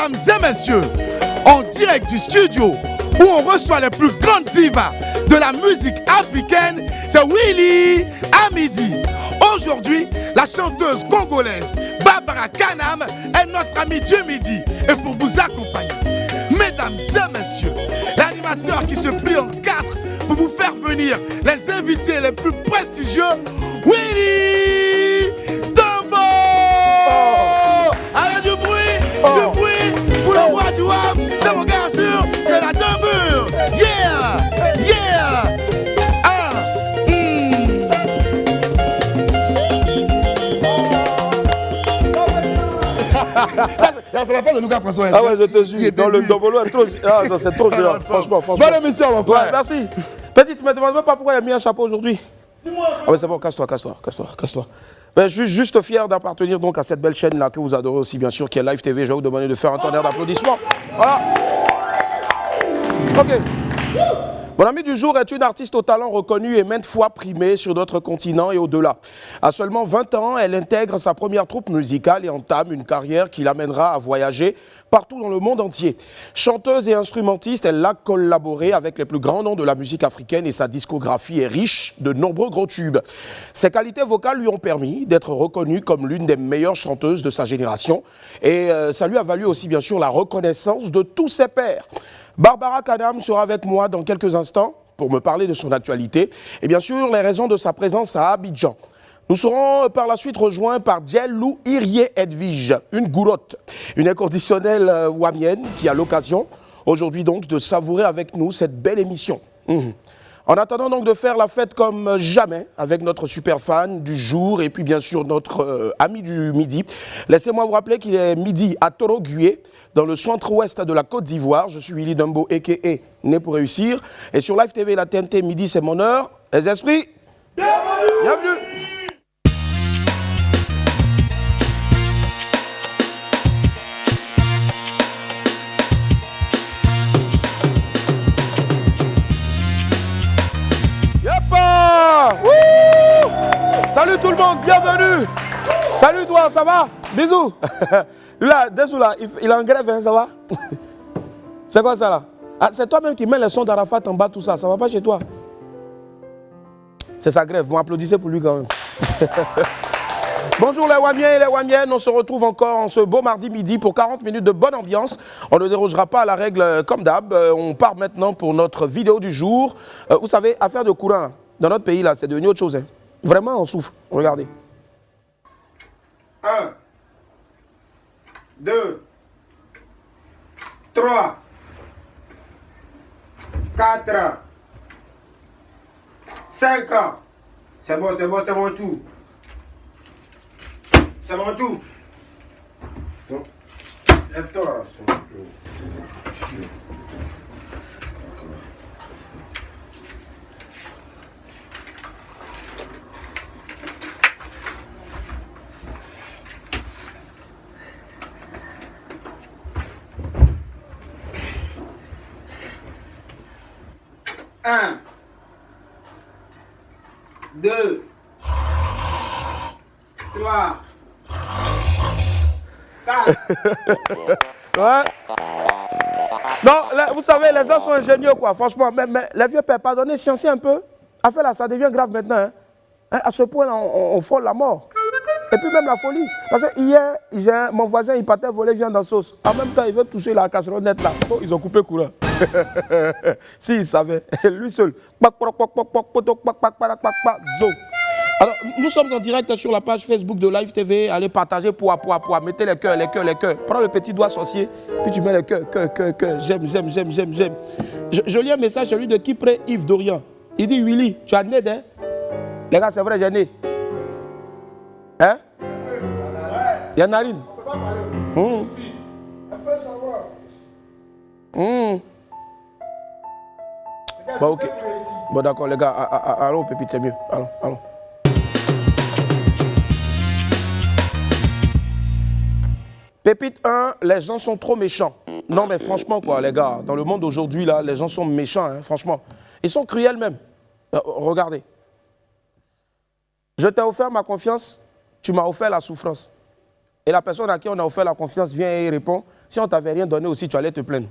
Mesdames et messieurs, en direct du studio où on reçoit les plus grandes divas de la musique africaine, c'est Willy Amidi. Aujourd'hui, la chanteuse congolaise Barbara Kanam est notre amie du midi. Et pour vous accompagner, mesdames et messieurs, l'animateur qui se plie en quatre pour vous faire venir les invités les plus prestigieux, Willy Dambo. Allez, du bruit pour le roi du wam, c'est mon gars sûr, c'est la Dambure. Yeah, yeah. C'est la fin de Lucas François. Ah ouais, je te jure. Dans le Dombolo, c'est trop génial. Franchement. Bonne émission, mon frère. Ouais, merci. Petit, tu me demandes même pas pourquoi il a mis un chapeau aujourd'hui. Ah ouais, c'est bon, casse-toi. Ben, je suis juste fier d'appartenir donc à cette belle chaîne-là que vous adorez aussi, bien sûr, qui est Live TV. Je vais vous demander de faire un tonnerre d'applaudissements. Voilà. Ok. Mon ami du jour est une artiste au talent reconnu et maintes fois primée sur notre continent et au-delà. À seulement 20 ans, elle intègre sa première troupe musicale et entame une carrière qui l'amènera à voyager partout dans le monde entier. Chanteuse et instrumentiste, elle a collaboré avec les plus grands noms de la musique africaine et sa discographie est riche de nombreux gros tubes. Ses qualités vocales lui ont permis d'être reconnue comme l'une des meilleures chanteuses de sa génération et ça lui a valu aussi bien sûr la reconnaissance de tous ses pairs. Barbara Kanam sera avec moi dans quelques instants pour me parler de son actualité et bien sûr les raisons de sa présence à Abidjan. Nous serons par la suite rejoints par Djellou Irie Edwige, une gourotte, une inconditionnelle wamienne qui a l'occasion aujourd'hui donc de savourer avec nous cette belle émission. En attendant donc de faire la fête comme jamais avec notre super fan du jour et puis bien sûr notre ami du midi, laissez-moi vous rappeler qu'il est midi à Torogué, dans le centre-ouest de la Côte d'Ivoire. Je suis Willy Dambo, a.k.a. Né pour réussir. Et sur Live TV, la TNT, midi, c'est mon heure. Les esprits, bienvenue. Salut tout le monde, bienvenue. Salut toi, ça va? Bisous. Là, dessous là, il est en grève, hein, ça va? C'est quoi ça là? Ah, c'est toi-même qui mets le son d'Arafat en bas, tout ça, ça va pas chez toi? C'est sa grève, vous applaudissez pour lui quand même. Bonjour les Wamiens et les Wamiennes, on se retrouve encore en ce beau mardi midi pour 40 minutes de bonne ambiance. On ne dérogera pas à la règle comme d'hab. On part maintenant pour notre vidéo du jour. Vous savez, affaire de courant, dans notre pays là, c'est devenu autre chose. Hein. Vraiment, on souffre. Regardez. 1, 2, 3, 4, 5. C'est bon, c'est mon tour. C'est mon tour. Bon. Lève-toi. Un, 2, 3, 4. Ouais. Non, là, vous savez, les gens sont ingénieux, quoi, franchement. Mais les vieux pères, pardonnez, sciencez un peu. Affaire là, ça devient grave maintenant. Hein. À ce point, on frôle la mort. Et puis même la folie. Parce que hier, mon voisin, il partait voler viande en sauce. En même temps, il veut toucher la casserole nette là. Oh, ils ont coupé courant. Si, il savait. Lui seul. Alors, nous sommes en direct sur la page Facebook de Live TV. Allez partager, poids. Mettez les cœurs. Prends le petit doigt sorcier, puis tu mets les cœurs. J'aime. Je lis un message, celui de Kipré Yves Dorian. Il dit, Willy, tu as né, hein? Les gars, c'est vrai, j'ai né. Hein? Il y a narine. Bon, ok. Bon, d'accord, les gars, allons, Pépite, c'est mieux. Allons. Pépite 1, les gens sont trop méchants. Non, mais franchement, quoi, les gars, dans le monde d'aujourd'hui, là, les gens sont méchants, hein, franchement. Ils sont cruels même. Regardez. Je t'ai offert ma confiance, tu m'as offert la souffrance. et la personne à qui on a offert la confiance vient et répond, si on t'avait rien donné aussi, tu allais te plaindre.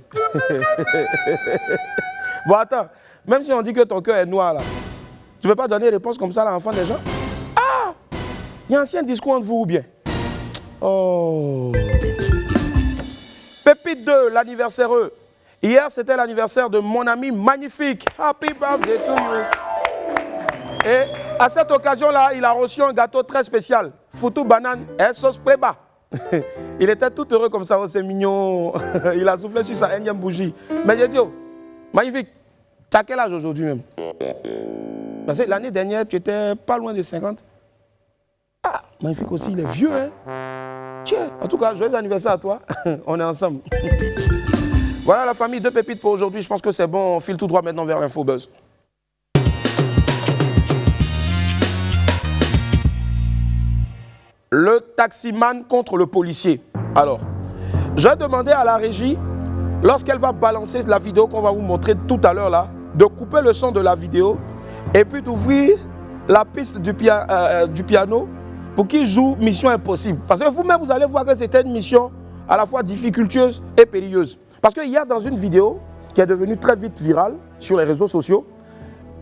Bon, attends, même si on dit que ton cœur est noir, là, tu ne peux pas donner réponse comme ça à l'enfant des gens? Ah! Il y a un ancien discours entre vous ou bien? Oh! Pépite 2, l'anniversaire. Hier, c'était l'anniversaire de mon ami magnifique. Happy birthday to you. Et à cette occasion-là, il a reçu un gâteau très spécial. Foutou banane et sauce préba. Il était tout heureux comme ça, oh, c'est mignon. Il a soufflé sur sa énième bougie. Mais j'ai dit, oh, magnifique, tu as quel âge aujourd'hui même? Parce que l'année dernière, tu étais pas loin de 50. Ah, magnifique aussi, il est vieux, hein? Tiens, en tout cas, joyeux anniversaire à toi. On est ensemble. Voilà la famille, 2 pépites pour aujourd'hui. Je pense que c'est bon, on file tout droit maintenant vers l'Info Buzz. Le taximan contre le policier. Alors, je vais demander à la régie, lorsqu'elle va balancer la vidéo qu'on va vous montrer tout à l'heure là, de couper le son de la vidéo et puis d'ouvrir la piste du piano pour qu'il joue Mission Impossible. Parce que vous-même, vous allez voir que c'était une mission à la fois difficultueuse et périlleuse. Parce qu'il y a dans une vidéo qui est devenue très vite virale sur les réseaux sociaux,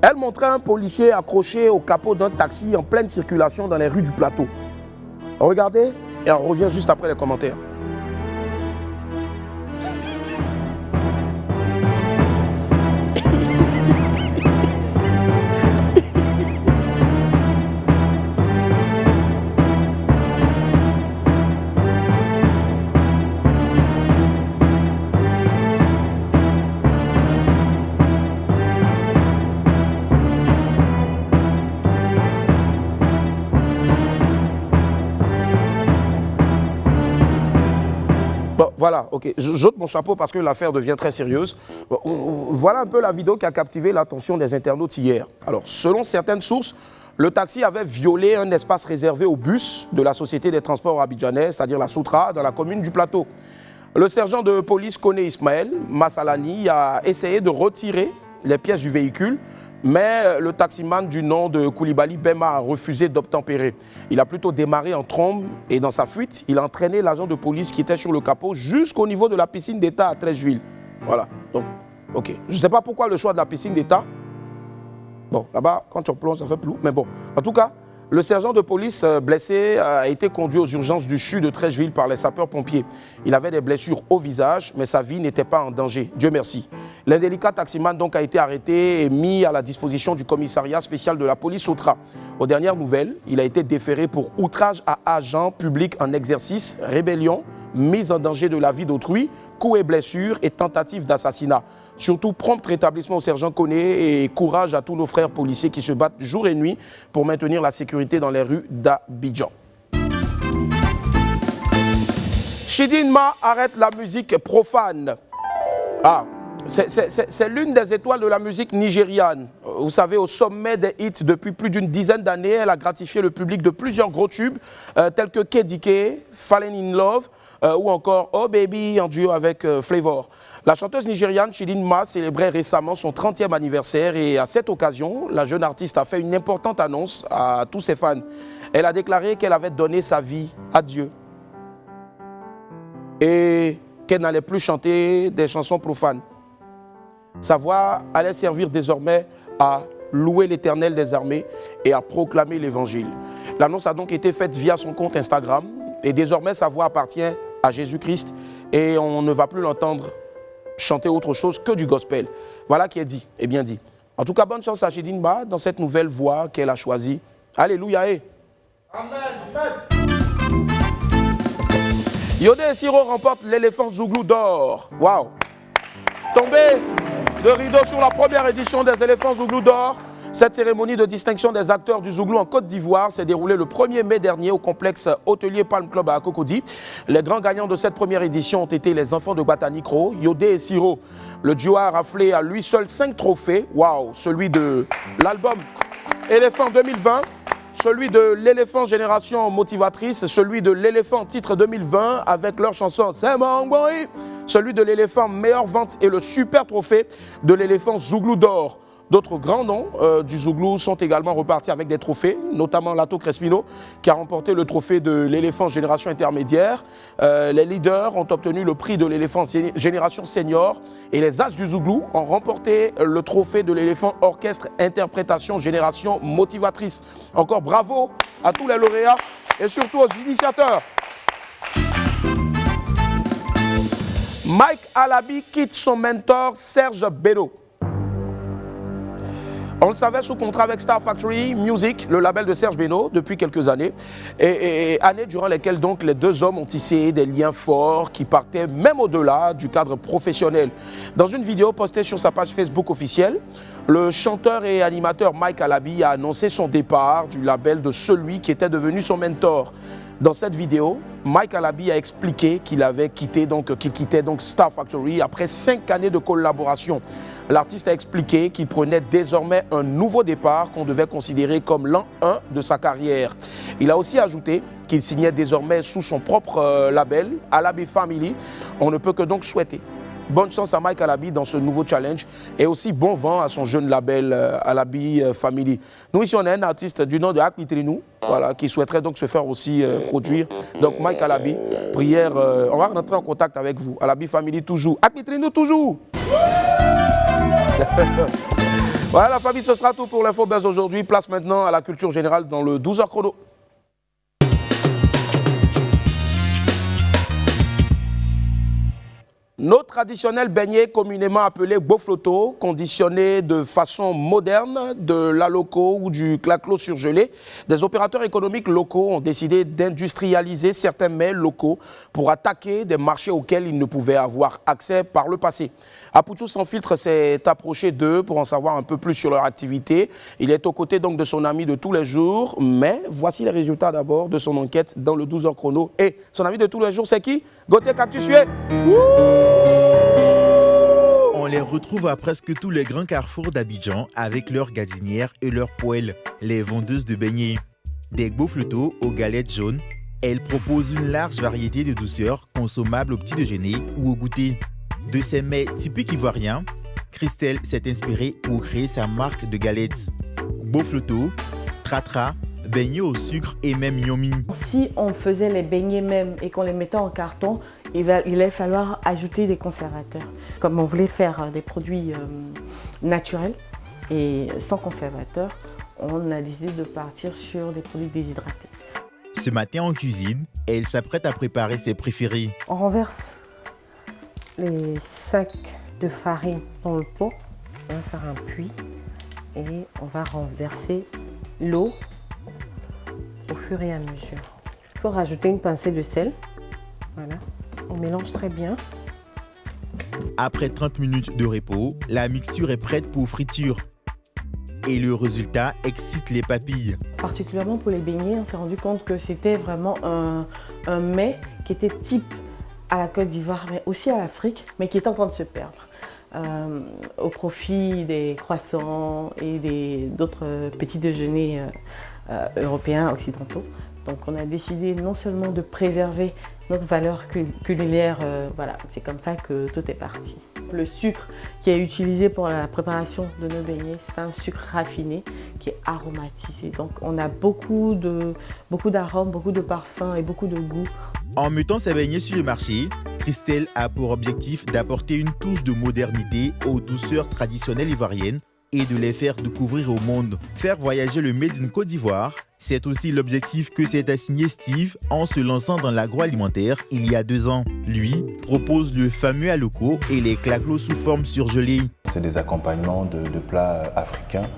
elle montrait un policier accroché au capot d'un taxi en pleine circulation dans les rues du plateau. Regardez et on revient juste après les commentaires. Voilà, ok. J'ôte mon chapeau parce que l'affaire devient très sérieuse. Voilà un peu la vidéo qui a captivé l'attention des internautes hier. Alors, selon certaines sources, le taxi avait violé un espace réservé aux bus de la Société des Transports abidjanais, c'est-à-dire la Soutra, dans la commune du Plateau. Le sergent de police Koné Ismaël Massalani a essayé de retirer les pièces du véhicule, mais le taximan du nom de Koulibaly Bema a refusé d'obtempérer. Il a plutôt démarré en trombe et dans sa fuite, il a entraîné l'agent de police qui était sur le capot jusqu'au niveau de la piscine d'État à Trècheville. Voilà, donc, ok. Je ne sais pas pourquoi le choix de la piscine d'État. Bon, là-bas, quand tu plonges, ça fait plou, mais bon. En tout cas, le sergent de police blessé a été conduit aux urgences du CHU de Trècheville par les sapeurs-pompiers. Il avait des blessures au visage, mais sa vie n'était pas en danger. Dieu merci. L'indélicat taximan donc a été arrêté et mis à la disposition du commissariat spécial de la police Soutra. Aux dernières nouvelles, il a été déféré pour outrage à agent public en exercice, rébellion, mise en danger de la vie d'autrui, coups et blessures et tentative d'assassinat. Surtout, prompt rétablissement au sergent Koné et courage à tous nos frères policiers qui se battent jour et nuit pour maintenir la sécurité dans les rues d'Abidjan. Chidinma arrête la musique profane. Ah, c'est l'une des étoiles de la musique nigériane. Vous savez, au sommet des hits depuis plus d'une dizaine d'années, elle a gratifié le public de plusieurs gros tubes tels que Kedike, Fallen in Love ou encore Oh Baby en duo avec Flavor. La chanteuse nigériane Chidinma célébrait récemment son 30e anniversaire et à cette occasion, la jeune artiste a fait une importante annonce à tous ses fans. Elle a déclaré qu'elle avait donné sa vie à Dieu et qu'elle n'allait plus chanter des chansons profanes. Sa voix allait servir désormais à louer l'Éternel des armées et à proclamer l'Évangile. L'annonce a donc été faite via son compte Instagram et désormais sa voix appartient à Jésus-Christ et on ne va plus l'entendre chanter autre chose que du gospel. Voilà qui est dit et bien dit. En tout cas, bonne chance à Chidinma dans cette nouvelle voie qu'elle a choisie. Alléluia. Amen. Yodé et Siro remportent l'éléphant Zouglou d'or. Waouh. Tombé de rideau sur la première édition des éléphants Zouglou d'or. Cette cérémonie de distinction des acteurs du Zouglou en Côte d'Ivoire s'est déroulée le 1er mai dernier au complexe hôtelier Palm Club à Cocody. Les grands gagnants de cette première édition ont été les enfants de Batanikro, Yodé et Siro. Le duo a raflé à lui seul 5 trophées. Waouh, celui de l'album Éléphant 2020, celui de l'éléphant Génération Motivatrice, celui de l'éléphant titre 2020 avec leur chanson C'est mon boy, celui de l'éléphant Meilleure Vente et le super trophée de l'éléphant Zouglou d'or. D'autres grands noms du Zouglou sont également repartis avec des trophées, notamment Lato Crespino qui a remporté le trophée de l'éléphant génération intermédiaire. Les leaders ont obtenu le prix de l'éléphant génération senior et les As du Zouglou ont remporté le trophée de l'éléphant orchestre interprétation génération motivatrice. Encore bravo à tous les lauréats et surtout aux initiateurs. Mike Alabi quitte son mentor Serge Beno. On le savait sous contrat avec Star Factory Music, le label de Serge Beno, depuis quelques années. Et années durant lesquelles donc les deux hommes ont tissé des liens forts qui partaient même au-delà du cadre professionnel. Dans une vidéo postée sur sa page Facebook officielle, le chanteur et animateur Mike Alabi a annoncé son départ du label de celui qui était devenu son mentor. Dans cette vidéo, Mike Alabi a expliqué qu'il quittait Star Factory après 5 années de collaboration. L'artiste a expliqué qu'il prenait désormais un nouveau départ qu'on devait considérer comme l'an 1 de sa carrière. Il a aussi ajouté qu'il signait désormais sous son propre label, Alabi Family. On ne peut que donc souhaiter bonne chance à Mike Alabi dans ce nouveau challenge et aussi bon vent à son jeune label Alabi Family. Nous ici on a un artiste du nom de Akmitrinou, voilà, qui souhaiterait donc se faire aussi produire. Donc Mike Alabi, prière, on va rentrer en contact avec vous. Alabi Family toujours. Akmitrinou toujours. Voilà la famille, ce sera tout pour l'info buzz aujourd'hui. Place maintenant à la culture générale dans le 12h chrono. Nos traditionnels beignets communément appelés bofloto, conditionnés de façon moderne de l'aloco ou du claclo surgelé, des opérateurs économiques locaux ont décidé d'industrialiser certains mets locaux pour attaquer des marchés auxquels ils ne pouvaient avoir accès par le passé. Apoutou Sans Filtre s'est approché d'eux pour en savoir un peu plus sur leur activité. Il est aux côtés donc de son ami de tous les jours, mais voici les résultats d'abord de son enquête dans le 12h chrono. Et son ami de tous les jours, c'est qui? Gauthier Cactusué. On les retrouve à presque tous les grands carrefours d'Abidjan avec leurs gazinières et leurs poêles, les vendeuses de beignets. Des boflotos aux galettes jaunes, elles proposent une large variété de douceurs consommables au petit déjeuner ou au goûter. De ces mets typiques ivoiriens, Christelle s'est inspirée pour créer sa marque de galettes. Bofloto, Tratra, beignets au sucre et même yomi. Si on faisait les beignets même et qu'on les mettait en carton, il allait falloir ajouter des conservateurs. Comme on voulait faire des produits naturels et sans conservateurs, on a décidé de partir sur des produits déshydratés. Ce matin en cuisine, elle s'apprête à préparer ses préférés. On renverse les sacs de farine dans le pot. On va faire un puits et on va renverser l'eau au fur et à mesure. Il faut rajouter une pincée de sel. Voilà. On mélange très bien. Après 30 minutes de repos, la mixture est prête pour friture. Et le résultat excite les papilles. Particulièrement pour les beignets, on s'est rendu compte que c'était vraiment un mets qui était type à la Côte d'Ivoire, mais aussi à l'Afrique, mais qui est en train de se perdre. Au profit des croissants et d'autres petits déjeuners européens, occidentaux. Donc on a décidé non seulement de préserver notre valeur culinaire, voilà, c'est comme ça que tout est parti. Le sucre qui est utilisé pour la préparation de nos beignets, c'est un sucre raffiné qui est aromatisé. Donc on a beaucoup d'arômes, beaucoup de parfums et beaucoup de goût. En mettant ses beignets sur le marché, Christelle a pour objectif d'apporter une touche de modernité aux douceurs traditionnelles ivoiriennes et de les faire découvrir au monde. Faire voyager le Made in Côte d'Ivoire, c'est aussi l'objectif que s'est assigné Steve en se lançant dans l'agroalimentaire il y a 2 ans. Lui propose le fameux aloco et les claclos sous forme surgelée. C'est des accompagnements de plats africains.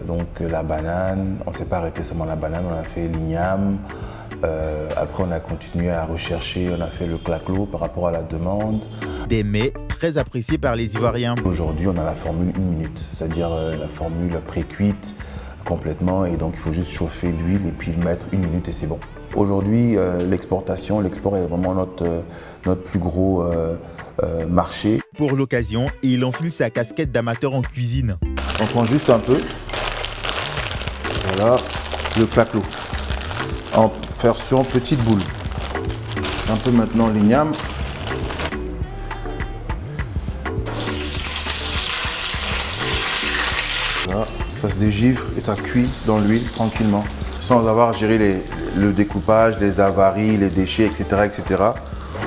Donc la banane, on ne s'est pas arrêté seulement à la banane, on a fait l'igname. Après on a continué à rechercher, on a fait le claclo par rapport à la demande. Des mets très appréciés par les Ivoiriens. Aujourd'hui on a la formule 1 minute, c'est-à-dire la formule pré-cuite complètement et donc il faut juste chauffer l'huile et puis le mettre 1 minute et c'est bon. Aujourd'hui l'export est vraiment notre plus gros marché. Pour l'occasion, il enfile sa casquette d'amateur en cuisine. On prend juste un peu, voilà, le claclo, en version petite boule. Un peu maintenant l'igname. Là, ça se dégivre et ça cuit dans l'huile tranquillement, sans avoir à gérer le découpage, les avaries, les déchets, etc., etc.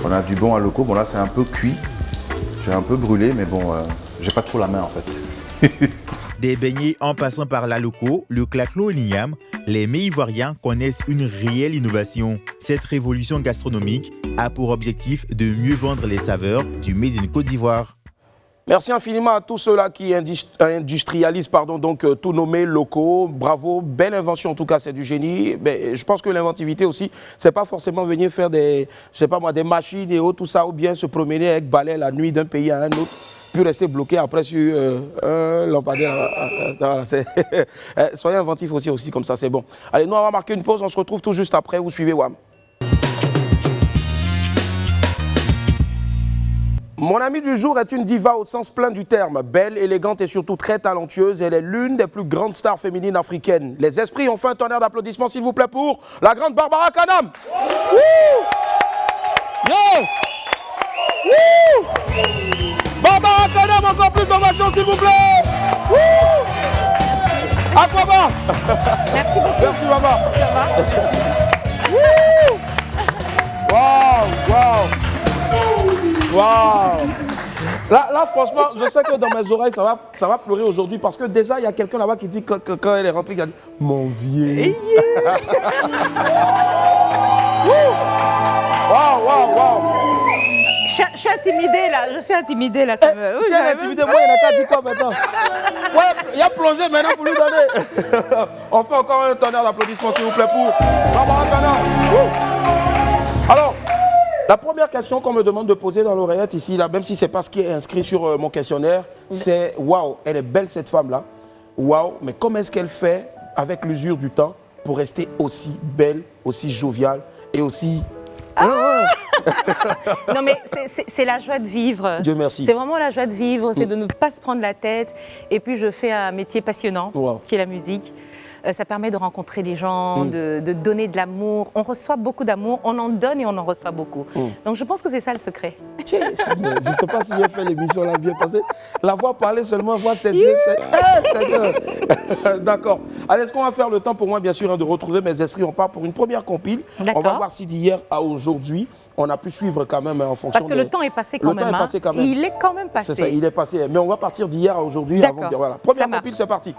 On a du bon à loco. Bon là, c'est un peu cuit. J'ai un peu brûlé, mais bon, j'ai pas trop la main en fait. Des beignets en passant par la loco, le claclo et l'igname, les mets ivoiriens connaissent une réelle innovation. Cette révolution gastronomique a pour objectif de mieux vendre les saveurs du Made in Côte d'Ivoire. Merci infiniment à tous ceux-là qui industrialisent tous nos mets locaux. Bravo, belle invention en tout cas, c'est du génie. Mais je pense que l'inventivité aussi, c'est pas forcément venir faire des machines et autres, tout ça, ou bien se promener avec balai la nuit d'un pays à un autre, puis rester bloqué après sur un lampadaire. Soyez inventifs aussi comme ça, c'est bon. Allez, nous on va marquer une pause, on se retrouve tout juste après, vous suivez WAM. Mon amie du jour est une diva au sens plein du terme. Belle, élégante et surtout très talentueuse. Elle est l'une des plus grandes stars féminines africaines. Les esprits ont fait un tonnerre d'applaudissements, s'il vous plaît, pour la grande Barbara Kanam. Yo! Barbara Kanam, encore plus d'ovations, s'il vous plaît. À quoi va? Merci beaucoup. Merci, Baba. Ça va? Waouh! Là, franchement, je sais que dans mes oreilles, ça va pleurer aujourd'hui parce que déjà, il y a quelqu'un là-bas qui dit que quand elle est rentrée, il a dit « Mon vieux ». Waouh! Je suis intimidée là, Si elle est intimidée, moi, il y en a qu'à dire quoi maintenant? Ouais, il y a plongé maintenant pour lui donner. On fait encore un tonnerre d'applaudissements, s'il vous plaît, pour Barbara Kanam. Alors, la première question qu'on me demande de poser dans l'oreillette ici, là, même si ce n'est pas ce qui est inscrit sur mon questionnaire, c'est « Waouh, elle est belle cette femme-là. Waouh, mais comment est-ce qu'elle fait avec l'usure du temps pour rester aussi belle, aussi joviale et aussi... » Non mais c'est la joie de vivre. Dieu merci. C'est vraiment la joie de vivre, c'est de ne pas se prendre la tête. Et puis je fais un métier passionnant, qui est la musique. Ça permet de rencontrer les gens, de donner de l'amour. On reçoit beaucoup d'amour, on en donne et on en reçoit beaucoup. Donc je pense que c'est ça le secret. Je ne sais pas si j'ai fait l'émission là bien passée. La voir parler seulement, voir ses yeux, c'est... D'accord. Allez, est-ce qu'on va faire le temps pour moi, bien sûr, de retrouver mes esprits? On part pour une première compile. On va voir si d'hier à aujourd'hui, on a pu suivre quand même en fonction Parce que le temps est passé quand même. Il est quand même passé. C'est ça, il est passé. Mais on va partir d'hier à aujourd'hui. D'accord. Voilà. Première compile, c'est parti.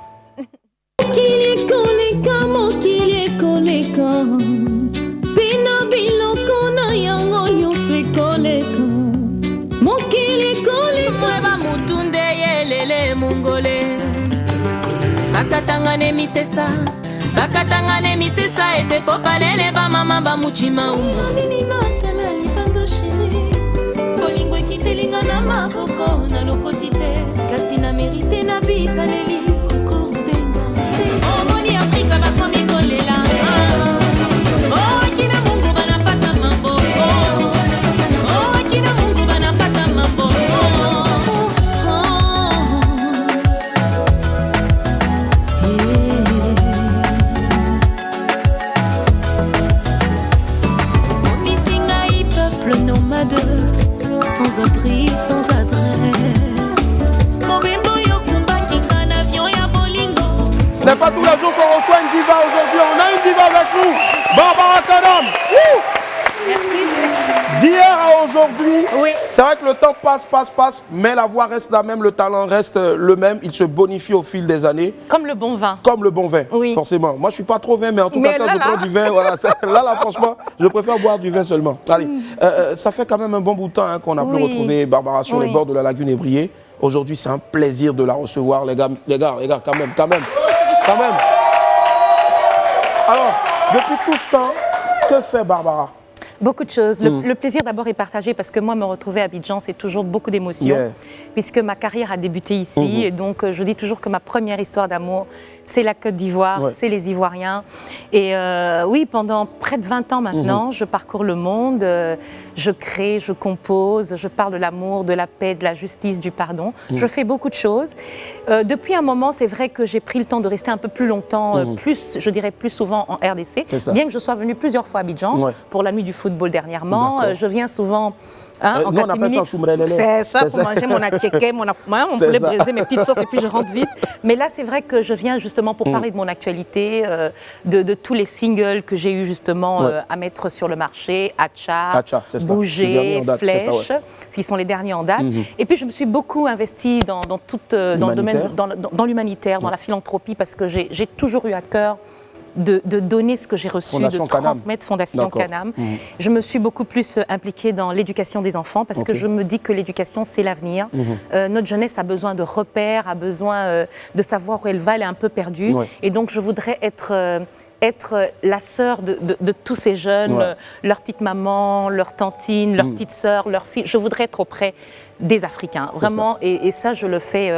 Bakatangane misesa ete popalele ba mama ba muchima nini nakala libando chéri bolingo ekitelinga na maboko na lokoti te kasi na mérite na bisaleli koko benga omoni Afrika bakomi kolela kina mungu banapata mambo kina mungu banapata mambo sans abri, sans adresse. Ce n'est pas tous les jours qu'on reçoit une diva aujourd'hui. On a une diva avec nous, Barbara Kanam. D'hier à aujourd'hui, c'est vrai que le temps passe, mais la voix reste la même, le talent reste le même. Il se bonifie au fil des années. Comme le bon vin. Comme le bon vin, forcément. Moi, je ne suis pas trop vin, mais en tout cas, quand je prends du vin, voilà, là, franchement, je préfère boire du vin seulement. Allez, ça fait quand même un bon bout de temps qu'on a pu retrouver Barbara sur les bords de la lagune Ébrié. Aujourd'hui, c'est un plaisir de la recevoir, les gars, quand même. Alors, depuis tout ce temps, que fait Barbara? Beaucoup de choses. Le plaisir d'abord est partagé parce que moi, me retrouver à Abidjan, c'est toujours beaucoup d'émotions. Puisque ma carrière a débuté ici. Et donc, je dis toujours que ma première histoire d'amour, c'est la Côte d'Ivoire, c'est les Ivoiriens. Et oui, pendant près de 20 ans maintenant, je parcours le monde, je crée, je compose, je parle de l'amour, de la paix, de la justice, du pardon. Je fais beaucoup de choses. Depuis un moment, c'est vrai que j'ai pris le temps de rester un peu plus longtemps, je dirais plus souvent en RDC. Bien que je sois venue plusieurs fois à Abidjan pour la nuit du football dernièrement. Je viens souvent Hein, nous, on appelle ça choumrelele. C'est ça, pour manger mon atcheke, mon poulet braisé, mes petites sauces, et puis je rentre vite. Mais là, c'est vrai que je viens justement pour parler de mon actualité, de tous les singles que j'ai eu justement à mettre sur le marché, Acha, Bouger, Flèche, qui sont les derniers en date. Et puis, je me suis beaucoup investie dans le domaine, dans l'humanitaire, dans la philanthropie, parce que j'ai toujours eu à cœur de donner ce que j'ai reçu, de transmettre Fondation Canam. Je me suis beaucoup plus impliquée dans l'éducation des enfants parce que je me dis que l'éducation, c'est l'avenir. Notre jeunesse a besoin de repères, a besoin de savoir où elle va, elle est un peu perdue. Et donc, je voudrais être la sœur de tous ces jeunes, leur petite maman, leur tantine, leur petite sœur, leur fille. Je voudrais être auprès des Africains, vraiment. Et ça, je le fais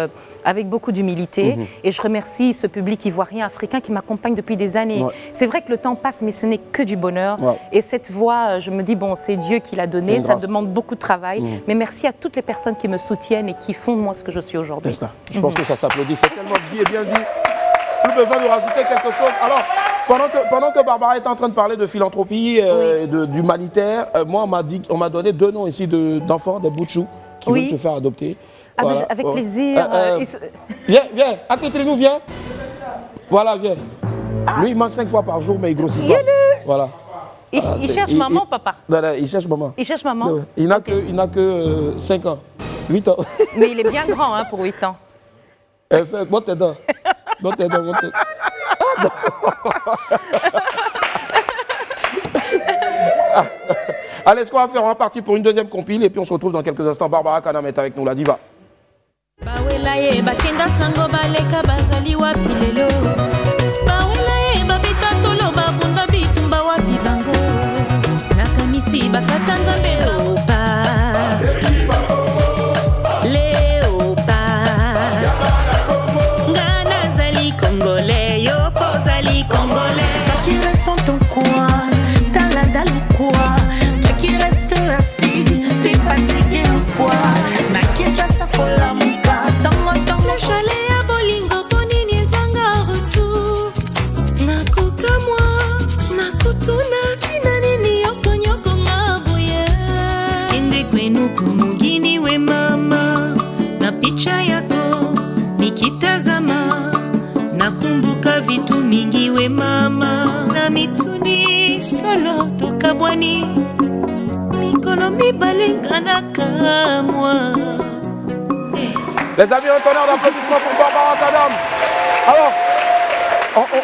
avec beaucoup d'humilité. Et je remercie ce public ivoirien, africain qui m'accompagne depuis des années. C'est vrai que le temps passe, mais ce n'est que du bonheur. Et cette voix, je me dis, bon, c'est Dieu qui l'a donnée. Ça demande beaucoup de travail. Mais merci à toutes les personnes qui me soutiennent et qui font de moi ce que je suis aujourd'hui. Je pense que ça s'applaudit. C'est tellement dit et bien dit. Plus besoin de rajouter quelque chose. Alors, pendant que Barbara est en train de parler de philanthropie, d'humanitaire, moi, on m'a donné 2 noms ici d'enfants, des Boutchou, qui veulent se faire adopter. Ah, voilà. Avec plaisir. Viens, à côté de nous, viens. Voilà, viens. Lui, il mange 5 fois par jour, mais il grossit pas. Voilà. Il cherche maman, papa. Non, il cherche maman. Il cherche maman. Il n'a que 5 ans, 8 ans. Mais il est bien grand pour 8 ans. Monte tes dents. Monte tes dents, monte tes dents. Allez, ce qu'on va faire, on va partir pour une deuxième compile et puis on se retrouve dans quelques instants. Barbara Canam est avec nous, la diva. Nakumbuka vitu mingi we mama na mituni solo tokabwani mikolo mibalenganaka moi. Les amis, un tonnerre d'applaudissements pour Barbara Canam. Alors,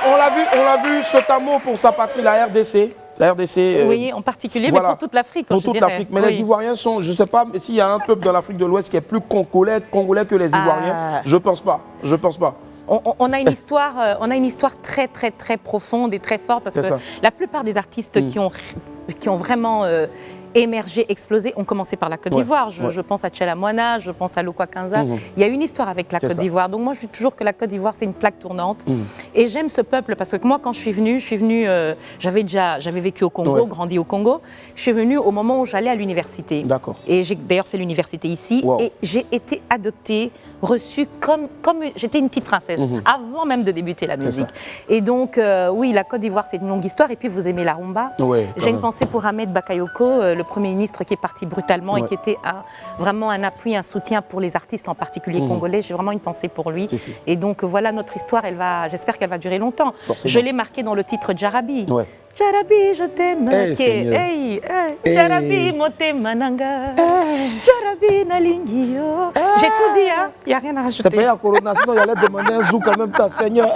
on l'a vu, ce amour pour sa patrie, la RDC. La RDC. Oui, en particulier, voilà, mais pour toute l'Afrique. Pour toute l'Afrique. Mais les Ivoiriens sont, je ne sais pas s'il y a un peuple dans l'Afrique de l'Ouest qui est plus congolais que les Ivoiriens. Je ne pense pas. On a une histoire très très très profonde et très forte parce que la plupart des artistes qui ont vraiment émergé, explosé, ont commencé par la Côte d'Ivoire. Je pense à Tchela Moana, je pense à Lokwa Kanza. Il y a une histoire avec la Côte d'Ivoire. Donc moi, je dis toujours que la Côte d'Ivoire, c'est une plaque tournante. Et j'aime ce peuple parce que moi, quand je suis venue, j'avais vécu au Congo, grandi au Congo. Je suis venue au moment où j'allais à l'université. D'accord. Et j'ai d'ailleurs fait l'université ici. Et j'ai été adoptée, reçue comme j'étais une petite princesse, avant même de débuter la musique. Et donc, oui, la Côte d'Ivoire, c'est une longue histoire. Et puis, vous aimez la rumba. J'ai une pensée pour Ahmed Bakayoko, le Premier ministre qui est parti brutalement et qui était vraiment un appui, un soutien pour les artistes, en particulier congolais. J'ai vraiment une pensée pour lui. Et donc, voilà, notre histoire, j'espère qu'elle va durer longtemps. Forcément. Je l'ai marquée dans le titre Djarabi. Djarabi, je t'aime. Djarabi, motema nanga. Djarabi, nalingio. J'ai tout dit, hein. Il n'y a rien à rajouter. C'est pas à Corona, sinon il allait demander un zouk en même temps, Seigneur.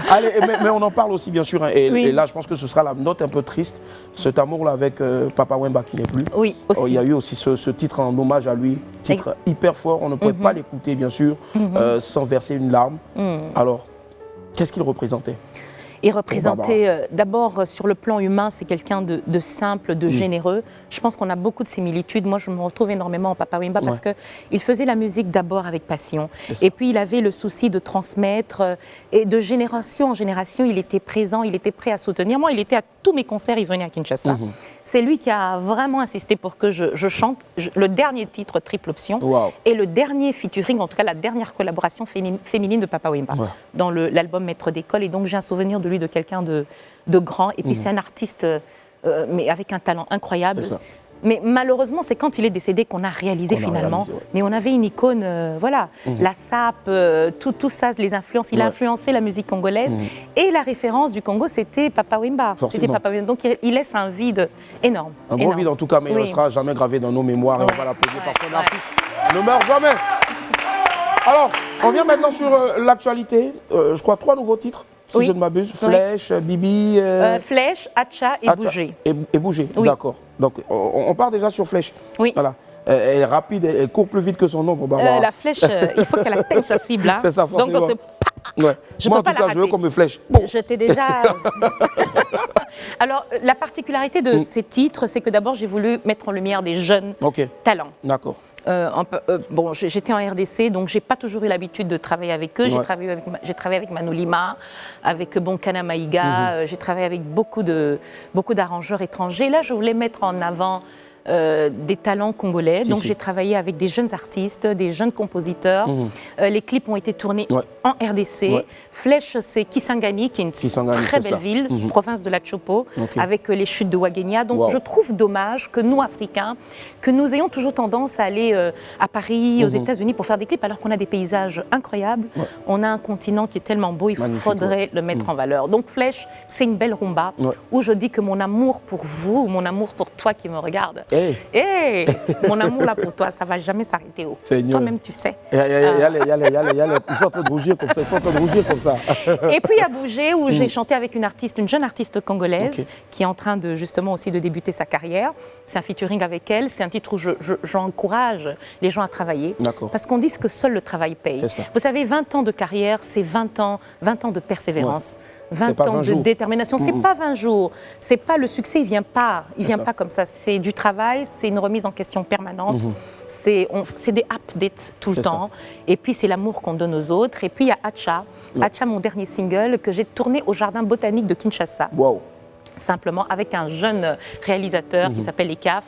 Allez, mais on en parle aussi, bien sûr. Hein, et là, je pense que ce sera la note un peu triste. Cet amour-là avec Papa Wemba qui n'est plus. Oui, aussi. Il y a eu aussi ce titre en hommage à lui. Titre hyper fort. On ne pouvait pas l'écouter, bien sûr, sans verser une larme. Alors, qu'est-ce qu'il représentait ? Il représentait d'abord sur le plan humain, c'est quelqu'un de simple, de généreux. Je pense qu'on a beaucoup de similitudes. Moi, je me retrouve énormément en Papa Wemba parce qu'il faisait la musique d'abord avec passion. Et puis, il avait le souci de transmettre. Et de génération en génération, il était présent, il était prêt à soutenir. Moi, il était à tous mes concerts, il venait à Kinshasa. C'est lui qui a vraiment insisté pour que je chante le dernier titre, Triple Option, et le dernier featuring, en tout cas la dernière collaboration féminine de Papa Wemba dans l'album Maître d'école. Et donc, j'ai un souvenir de lui, de quelqu'un de grand. Et puis, c'est un artiste, mais avec un talent incroyable. Mais malheureusement, c'est quand il est décédé qu'on a réalisé finalement. Mais on avait une icône, voilà, la SAP, tout ça, les influences. Il a influencé la musique congolaise. Et la référence du Congo, c'était Papa Wemba. C'était Papa Wemba. Donc il laisse un vide énorme. Un gros vide en tout cas, mais il ne sera jamais gravé dans nos mémoires. Et on va l'applaudir parce qu'un artiste ne meurt jamais. Alors, on vient maintenant sur l'actualité. Je crois 3 nouveaux titres, si je ne m'abuse. Flèche, Bibi... Flèche, Acha et Bouger. Et Bouger, d'accord. Donc, on part déjà sur Flèche. Oui. Voilà. Elle est rapide, elle court plus vite que son ombre, Barbara. La flèche, il faut qu'elle atteigne sa cible. Hein. C'est ça, forcément. Donc, je moi, peux pas en tout cas, je veux qu'on me flèche. Je t'ai déjà... Alors, la particularité de ces titres, c'est que d'abord, j'ai voulu mettre en lumière des jeunes talents. D'accord. Bon, j'étais en RDC, donc j'ai pas toujours eu l'habitude de travailler avec eux. J'ai travaillé avec Manu Lima, avec Bonkana Maïga, j'ai travaillé avec beaucoup d'arrangeurs étrangers. Là, je voulais mettre en avant des talents congolais. Donc j'ai travaillé avec des jeunes artistes, des jeunes compositeurs. Les clips ont été tournés en RDC. Flèche, c'est Kisangani, qui est une très belle ville, province de la Chopo, avec les chutes de Ouagenia. Donc je trouve dommage que nous, Africains, que nous ayons toujours tendance à aller à Paris, aux États-Unis pour faire des clips, alors qu'on a des paysages incroyables. On a un continent qui est tellement beau, il faudrait le mettre en valeur. Donc Flèche, c'est une belle rumba où je dis que mon amour pour vous, mon amour pour toi qui me regarde, mon amour là pour toi, ça ne va jamais s'arrêter. Toi-même, tu sais. Ils sont en train de rougir comme ça. Ils sont en train de rougir comme ça. Et puis à Bouger, où j'ai chanté avec une jeune artiste congolaise qui est en train de justement aussi de débuter sa carrière. C'est un featuring avec elle. C'est un titre où j'encourage les gens à travailler. Parce qu'on dit que seul le travail paye. Vous savez, 20 ans de carrière, c'est 20 ans de persévérance. 20 ans de détermination, c'est pas 20 jours, c'est pas le succès, il vient pas comme ça, c'est du travail, c'est une remise en question permanente, c'est des updates tout le temps, et puis c'est l'amour qu'on donne aux autres, et puis il y a Acha, mon dernier single que j'ai tourné au Jardin botanique de Kinshasa. Simplement avec un jeune réalisateur qui s'appelle Ekaf,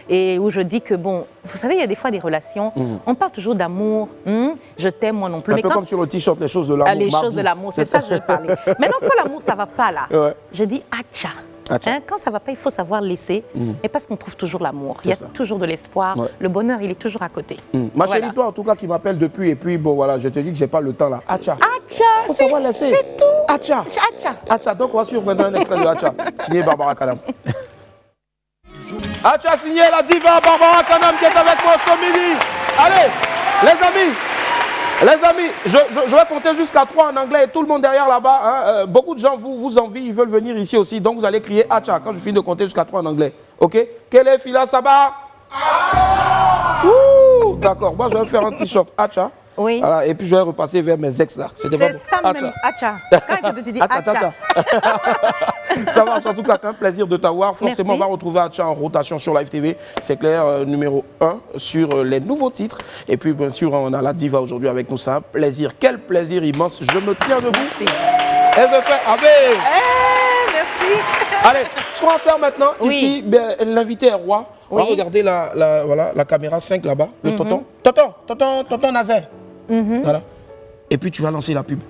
et où je dis que bon, vous savez, il y a des fois des relations, on parle toujours d'amour, je t'aime moi non plus. Un peu comme sur le t-shirt, les choses de l'amour. Les choses de l'amour, c'est ça que je vais parler. Maintenant, quand l'amour, ça ne va pas là, je dis Acha. Quand ça ne va pas, il faut savoir laisser, et parce qu'on trouve toujours l'amour, il y a toujours de l'espoir, le bonheur, il est toujours à côté. Ma chérie, toi en tout cas qui m'appelle depuis, et puis bon voilà, je te dis que je n'ai pas le temps là. Acha. Il faut savoir laisser. C'est tout. Acha, donc on va suivre maintenant un extrait de Acha, signé Barbara Kanam. Acha signé la diva Barbara Kanam qui est avec moi ce midi. Allez, les amis, je vais compter jusqu'à 3 en anglais et tout le monde derrière là-bas. Hein, beaucoup de gens vous envient, ils veulent venir ici aussi. Donc vous allez crier Acha quand je finis de compter jusqu'à 3 en anglais. Ok? Quel est Fila Saba? D'accord, moi je vais faire un t-shirt Acha. Oui. Voilà, et puis je vais repasser vers mes ex là. C'est ça même, Acha. Quand tu te dis Acha. Ça marche, en tout cas, c'est un plaisir de t'avoir. Forcément, on va retrouver Acha en rotation sur Live TV. C'est clair, numéro 1 sur les nouveaux titres. Et puis, bien sûr, on a la diva aujourd'hui avec nous. C'est un plaisir. Quel plaisir immense. Je me tiens debout. Merci. Elle me fait avec. Merci. Allez, ce qu'on va faire maintenant, ici, l'invité est roi. On va regarder la caméra 5 là-bas. Le tonton Nazaire. Voilà. Et puis tu vas lancer la pub.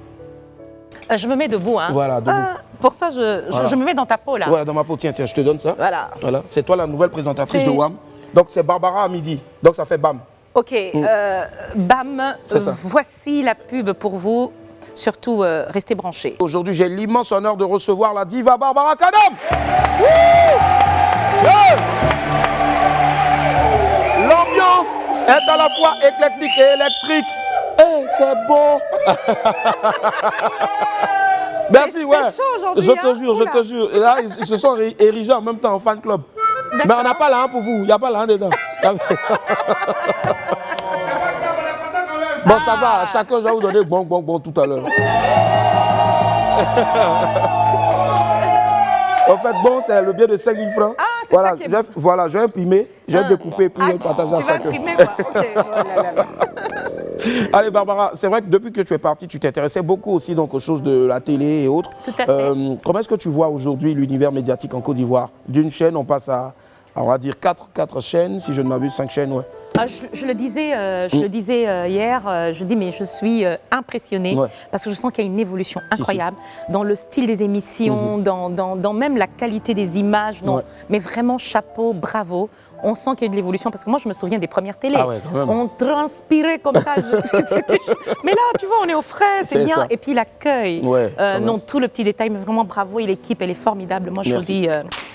Je me mets debout. Hein. Voilà, debout. Pour ça, je me mets dans ta peau là. Voilà, dans ma peau. Tiens, je te donne ça. Voilà. C'est toi la nouvelle présentatrice de WAM. Donc c'est Barbara à midi. Donc ça fait BAM. Ok, BAM, voici la pub pour vous. Surtout, restez branchés. Aujourd'hui, j'ai l'immense honneur de recevoir la diva Barbara Kanam. L'ambiance est à la fois éclectique et électrique. C'est beau. Merci, ouais. C'est chaud aujourd'hui. Je te jure. Et là, ils se sont érigés en même temps en fan club. Mais on n'a pas la 1 pour vous. Il n'y a pas la 1 dedans. Bon, ça va. Chacun, je vais vous donner bon tout à l'heure. En fait, bon, c'est le billet de 5 000 francs. Voilà, je vais imprimer, je vais découper, puis je vais partager à chacun. Tu vas imprimer quoi? Ok. Allez Barbara, c'est vrai que depuis que tu es partie, tu t'intéressais beaucoup aussi donc, aux choses de la télé et autres. Tout à fait. Comment est-ce que tu vois aujourd'hui l'univers médiatique en Côte d'Ivoire? D'une chaîne, on passe à on va dire 4 chaînes, si je ne m'abuse, 5 chaînes, ouais. Je le disais hier, je dis mais je suis impressionnée parce que je sens qu'il y a une évolution incroyable dans le style des émissions, dans même la qualité des images, mais vraiment chapeau, bravo. On sent qu'il y a de l'évolution parce que moi je me souviens des premières télés. On transpirait comme ça. Mais là tu vois on est au frais, c'est bien. Ça. Et puis l'accueil, non tout le petit détail, mais vraiment bravo et l'équipe elle est formidable. Moi je vous dis,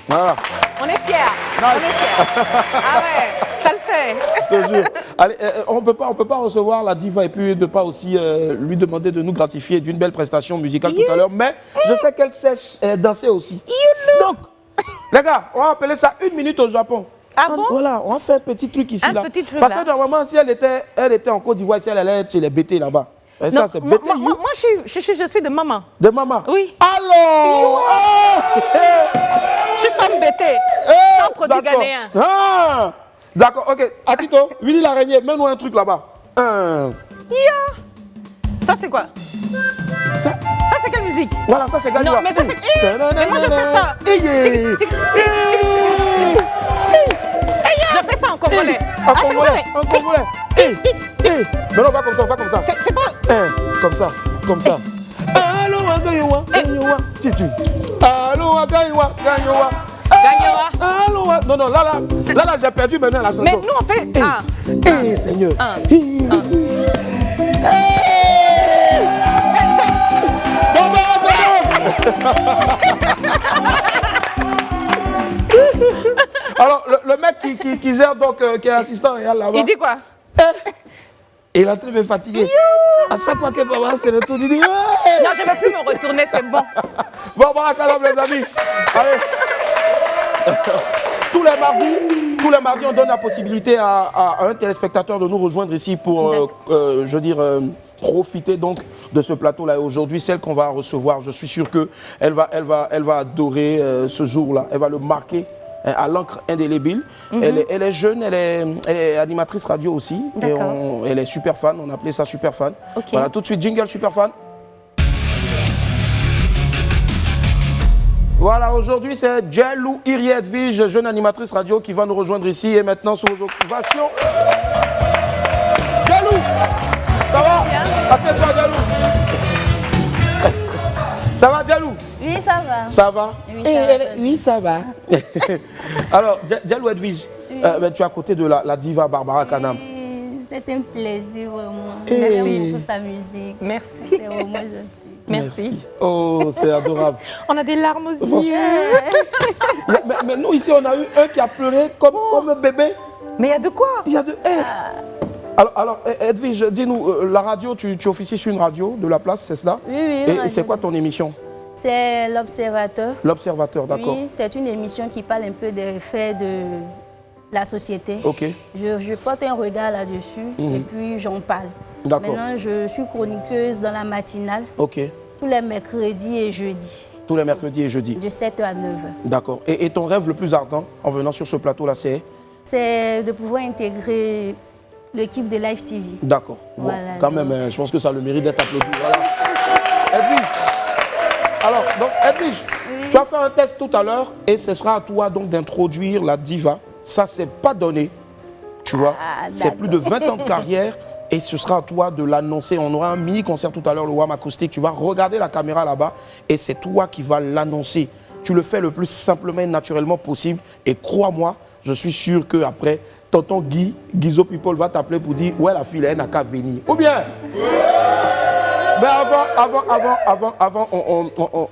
on est fiers. On est fiers. Ah ouais, ça le fait. Je te jure. Allez, on peut pas recevoir la diva et puis ne pas aussi lui demander de nous gratifier d'une belle prestation musicale tout à l'heure. Mais je sais qu'elle sait danser aussi. Donc, les gars, on va appeler ça 1 minute au Japon. Ah bon? Voilà, on va faire un petit truc ici. Petit truc parce que normalement, si elle était en Côte d'Ivoire, si elle allait être chez les BT là-bas. Et ça, c'est BT. Moi, je suis de maman. De maman? Oui. Alors je suis femme BT. Sans produit ghanéen. Ah, d'accord, ok. Atito, Willy l'araignée, mets-nous un truc là-bas. Ça, c'est quoi? Ça, c'est quelle musique? Voilà, ça, c'est Ghanéen. Non, mais ça, c'est... Mais moi, je fais ça. Je fais ça en congolais. En congolais. Mais non, va comme ça, va comme ça. C'est pas... Comme ça. Allô, Agayoua, Agayoua, Titi. Allô, Agayoua, Agayoua. Allô, non, là, j'ai perdu maintenant la chanson. Mais nous, on fait... Seigneur. Alors, le mec qui gère donc, qui est assistant là-bas. Il dit quoi? Il est en train de me fatiguer. À chaque fois que papa se retourne, il dit non, je ne vais plus me retourner, c'est bon. Bon, Barakallah, les amis. Allez. Tous les mardis, on donne la possibilité à un téléspectateur de nous rejoindre ici pour, profiter donc de ce plateau-là. Aujourd'hui, celle qu'on va recevoir, je suis sûr qu'elle va adorer ce jour-là. Elle va le marquer à l'encre indélébile. Elle est jeune, elle est animatrice radio aussi. Et elle est super fan, on appelait ça super fan. Okay. Voilà, tout de suite, jingle super fan. Voilà, aujourd'hui c'est Djalou Iri Edwige, jeune animatrice radio qui va nous rejoindre ici. Et maintenant, sous vos ovations, Djalou, ça va? Assieds-toi, Djalou. Ça va, Djalou? Oui, ça va. Ça va? Oui, ça va. Oui, ça va. Alors, Djalou Edwige, tu es à côté de la diva Barbara Kanam. C'est un plaisir, vraiment. Merci pour sa musique. Merci. C'est vraiment gentil. Merci. Oh, c'est adorable. On a des larmes aux yeux. Mais nous, ici, on a eu un qui a pleuré comme un bébé. Mais il y a de quoi? Il y a de... Alors, Edwige, dis-nous, la radio, tu officies sur une radio de la place, c'est cela? Oui. Et c'est quoi ton émission? C'est L'Observateur. L'Observateur, d'accord. Oui, c'est une émission qui parle un peu des faits de la société. Ok. Je porte un regard là-dessus et puis j'en parle. D'accord. Maintenant, je suis chroniqueuse dans la matinale. Ok. Tous les mercredis et jeudis. Tous les mercredis et jeudis. De 7h à 9h. D'accord. Et ton rêve le plus ardent en venant sur ce plateau-là, c'est? C'est de pouvoir intégrer l'équipe de Live TV. D'accord. Bon, voilà, quand même, je pense que ça a le mérite d'être applaudi. Voilà. Edwige. Alors, donc, Edwige, tu as fait un test tout à l'heure et ce sera à toi donc d'introduire la diva. Ça, c'est pas donné, tu vois. C'est plus de 20 ans de carrière et ce sera à toi de l'annoncer. On aura un mini-concert tout à l'heure, le WAM acoustique. Tu vas regarder la caméra là-bas et c'est toi qui vas l'annoncer. Tu le fais le plus simplement et naturellement possible. Et crois-moi, je suis sûr qu'après, tonton Guizo People va t'appeler pour dire « Ouais, la fille, elle n'a qu'à venir. » Ou bien mais avant,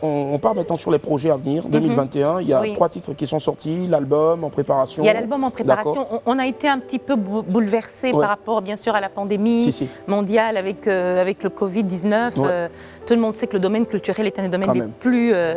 on part maintenant sur les projets à venir. 2021, il y a 3 titres qui sont sortis, l'album en préparation. Il y a l'album en préparation. On a été un petit peu bouleversé par rapport, bien sûr, à la pandémie mondiale avec le Covid-19. Tout le monde sait que le domaine culturel est un des domaines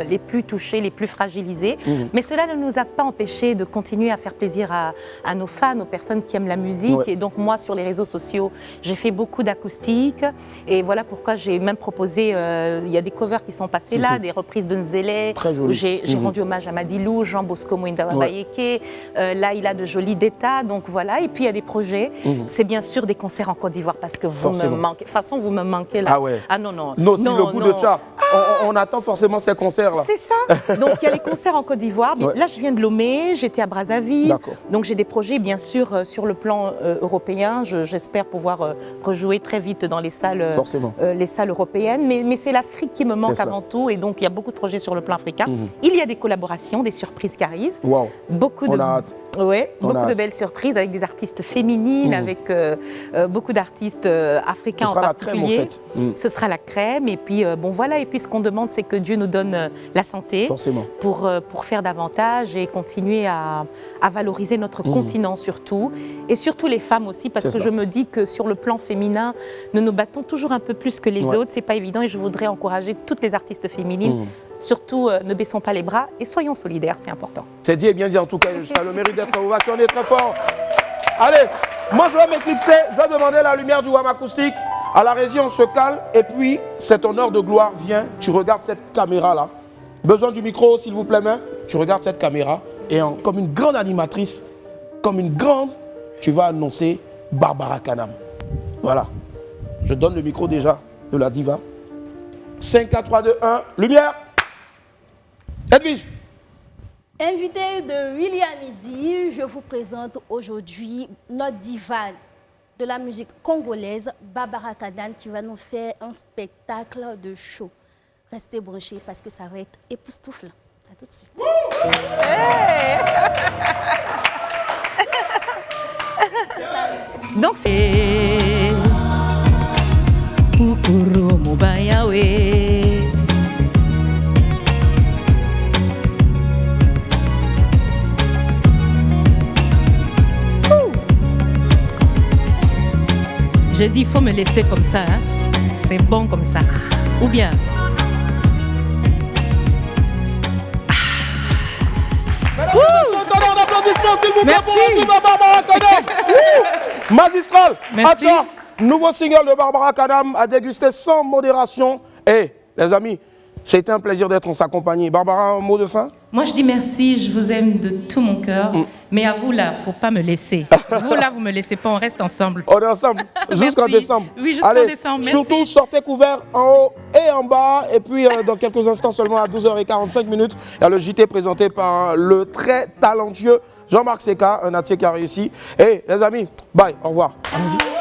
les plus touchés, les plus fragilisés. Mais cela ne nous a pas empêchés de continuer à faire plaisir à nos fans, aux personnes qui aiment la musique. Et donc, moi, sur les réseaux sociaux, j'ai fait beaucoup d'acoustique. Et voilà pourquoi j'ai même proposé, il y a des covers qui sont passés des reprises de Nzélé, où j'ai rendu hommage à Madilou, Jean Bosco Mwinda Wabayeke, là il a de jolis d'état, donc voilà, et puis il y a des projets, c'est bien sûr des concerts en Côte d'Ivoire, parce que vous me manquez, de toute façon vous me manquez là. Ah ouais. Ah non, le bout de chat. on attend forcément ces concerts-là. C'est ça. Donc, il y a les concerts en Côte d'Ivoire. Ouais. Là, je viens de Lomé, j'étais à Brazzaville. D'accord. Donc, j'ai des projets, bien sûr, sur le plan européen. J'espère pouvoir rejouer très vite dans les salles européennes. Mais c'est l'Afrique qui me manque avant tout. Et donc, il y a beaucoup de projets sur le plan africain. Il y a des collaborations, des surprises qui arrivent. Wow. Beaucoup de belles surprises avec des artistes féminines, avec beaucoup d'artistes africains en particulier. Ce sera la crème. Et puis, bon voilà. Et puis, ce qu'on demande, c'est que Dieu nous donne la santé pour faire davantage et continuer à valoriser notre continent surtout. Et surtout les femmes aussi, parce que je me dis que sur le plan féminin, nous nous battons toujours un peu plus que les autres. C'est pas évident et je voudrais encourager toutes les artistes féminines. Surtout, ne baissons pas les bras et soyons solidaires, c'est important. C'est dit et bien dit, en tout cas, ça a le mérite d'être ovationné très fort. Allez, moi je vais m'éclipser, je vais demander la lumière du WAM acoustique. À la régie, on se cale et puis cet honneur de gloire vient, tu regardes cette caméra-là. Besoin du micro, s'il vous plaît, main. Tu regardes cette caméra et comme une grande animatrice, tu vas annoncer Barbara Kanam. Voilà. Je donne le micro déjà de la diva. 5, 4, 3, 2, 1, lumière. Edwige. Invité de Willy Amidi, je vous présente aujourd'hui notre diva de la musique congolaise, Barbara Kanam, qui va nous faire un spectacle de show. Restez branchés parce que ça va être époustouflant. À tout de suite. Donc c'est Ukuru Mubayawe. J'ai dit, il faut me laisser comme ça. Hein. C'est bon comme ça. Ou bien... Un applaudissement s'il vous plaît Merci. pour Barbara Kanam. Magistral. Merci. Attends, nouveau single de Barbara Kanam à déguster sans modération. Et les amis, c'était un plaisir d'être en sa compagnie. Barbara, un mot de fin? Moi, je dis merci, je vous aime de tout mon cœur. Mais à vous, là, il ne faut pas me laisser. Vous, là, vous ne me laissez pas, on reste ensemble. On est ensemble jusqu'en décembre. Oui, jusqu'en décembre. Merci. Surtout, sortez couverts en haut et en bas. Et puis, dans quelques instants seulement, à 12h45, il y a le JT présenté par le très talentueux Jean-Marc Seka, un artiste qui a réussi. Et les amis, bye, au revoir. Allez-y.